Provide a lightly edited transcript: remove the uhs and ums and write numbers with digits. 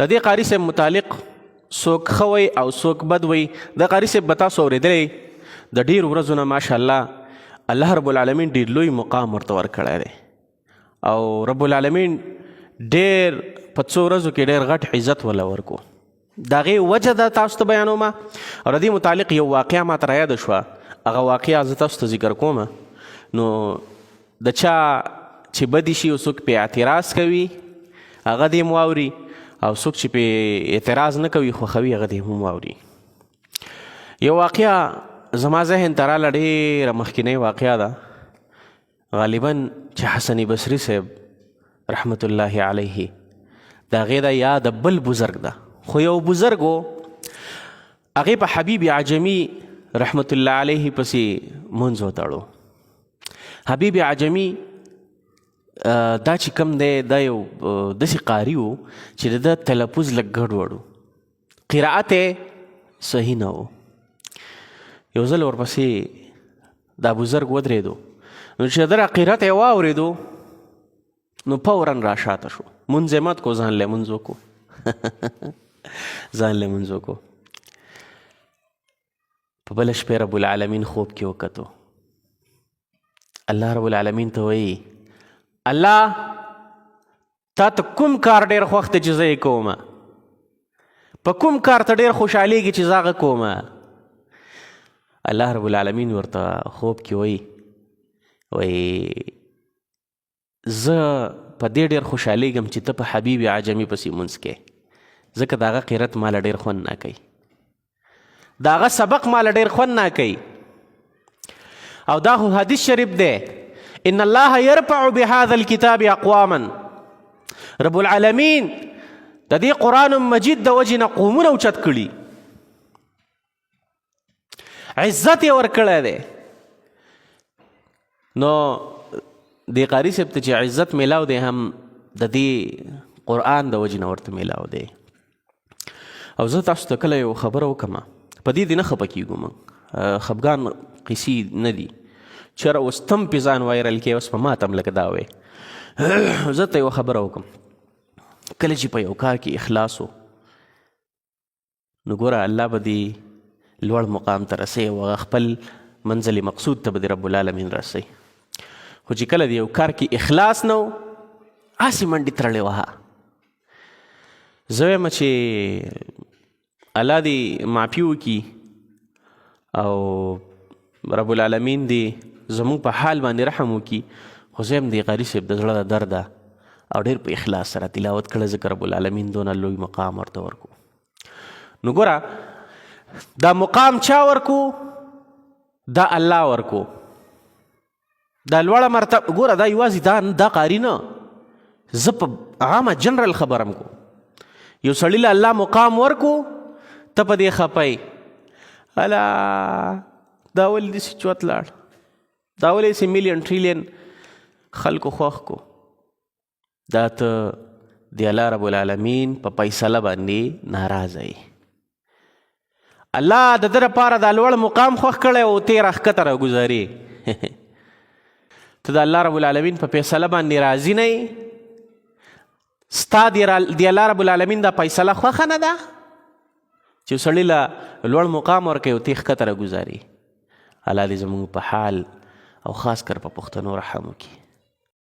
د دې قاري صاحب متعلق څوک ښه وی او څوک بد وی. د قاري صاحب به تاسو اورېدلی د ډېرو ورځو نه ماشاءالله الله رب العالمین ډېر لوی مقام ورته ورکړی دی او رب العالمین ډېر په څو ورځو کې ډېر غټ عزت وله ورکو. د هغې وجه ده تاسو ته بیانومه او د دې متعلق یو واقعه ماته رایاده شوه. هغه واقعه زه تاسو ته ذکر کوم. نو د چا چې بدي شي او څوک پې اعتراض کوي هغه دې هم واوري او څوک چې پې اعتراض نه کوي خوښوي هغه دې هم واوري. یو واقعه زما ذهن ته راله ډېره مخکینۍ واقعه ده. غالبا چې حسن بصري صاحب رحمت الله علیه د هغې ده یا د بل بزرګ ده خو یو بزرګ و هغې په حبیب عجمي رحمت الله علیه پسې منځ وتړو. حبیب عجمي دا چې کوم دی دا یو داسې قاري و چې د ده تلفظ لږ ګډوډ و، قرائت یې صحیح نه و. یو ځل ورپسې دا بزرګ ودرېدو نو چې د ده قرائت یې واورېدو نو فورا را شاته شو. منځ یې مات کو، ځان له منځ وکړو ځان له منځ وکړو. په بله شپې رب العالمین خوب کې وکتو. الله رب العالمین ته وایي الله تا ته کوم کار ډېر خوښ دی چې زه یې کومه؟ په کوم کار ته ډېر خوشحالېږي چې زه هغه کومه؟ الله رب العالمین ورته خوب کې وایي زه په دې ډېر خوشحالېږم چې ته په حبیب عجمي پسې منځ کې، ځکه د هغه قرت ماله ډېر خوند نه کوي، د هغه سبق ماله ډېر خوند نه کوي. او دا خو حدیث شریف دی ان الله یرفع بهذا الكتاب اقواما. رب العالمین د دې قرآن مجید د وجې نه قومونه اوچت کړي، عزت یې ورکړی دی. نو دې قاري صاحب ته چې عزت میلاو دی هم د دې قرآن د وجې نه ورته میلاو دی. او زه تاسو ته کله یو خبره وکړم په دې دې نه خفه کېږو، موږ خفګان قیسې نه دي چېرې اوس تم پې ځان وایرل کې اوس په ما ته هم لکه دا وی. زه ته یوه خبره وکړم، کله چې په یو کار کې اخلاص و نو ګوره الله به دې لوړ مقام ته رسوي او هغه خپل منزل مقصود ته به دې رب العالمین رسوي. خو چې کله د یو کار کې اخلاص نه و هسې منډې ترړې وهه. زه وایم چې الله دې معافي وکړي او رب العالمین دې زموږ په حال باندې رحم وکړي. خو زه یم دې قاري صاحب د زړه د درده او ډېر په اخلاص سره تلاوت کړی ځکه رب العالمین دونه لوی مقام ورته ورکو. نو ګوره دا مقام چا ورکو؟ دا الله ورکو. دا لوړه مرتبه ګوره دا یوازې دا قاري نه، زه په عامه جنرل خبرم کو. یو سړي له الله مقام ورکو ته په دې خفه الا دا ولې داسې چوت لاړ، دا ولې داسې میلیون ټریلیون خلکو خوښ کو. دا ته د الله رب العالمین په فیصله باندې ناراضه یې. الله د ده لپاره دا لوړ مقام خوښ کړی او ته یې راښکته راګوزارې. ته د الله رب العالمین په فیصله باندې راضي نه یې، ستا د الله رب العالمین دا فیصله خوښه نه ده چې سړي له لوړ مقام ورکوي او ته یې ښکته راګوزارې. الله دې زموږ په حال او خاص کر په پښتنو رحم وکړي.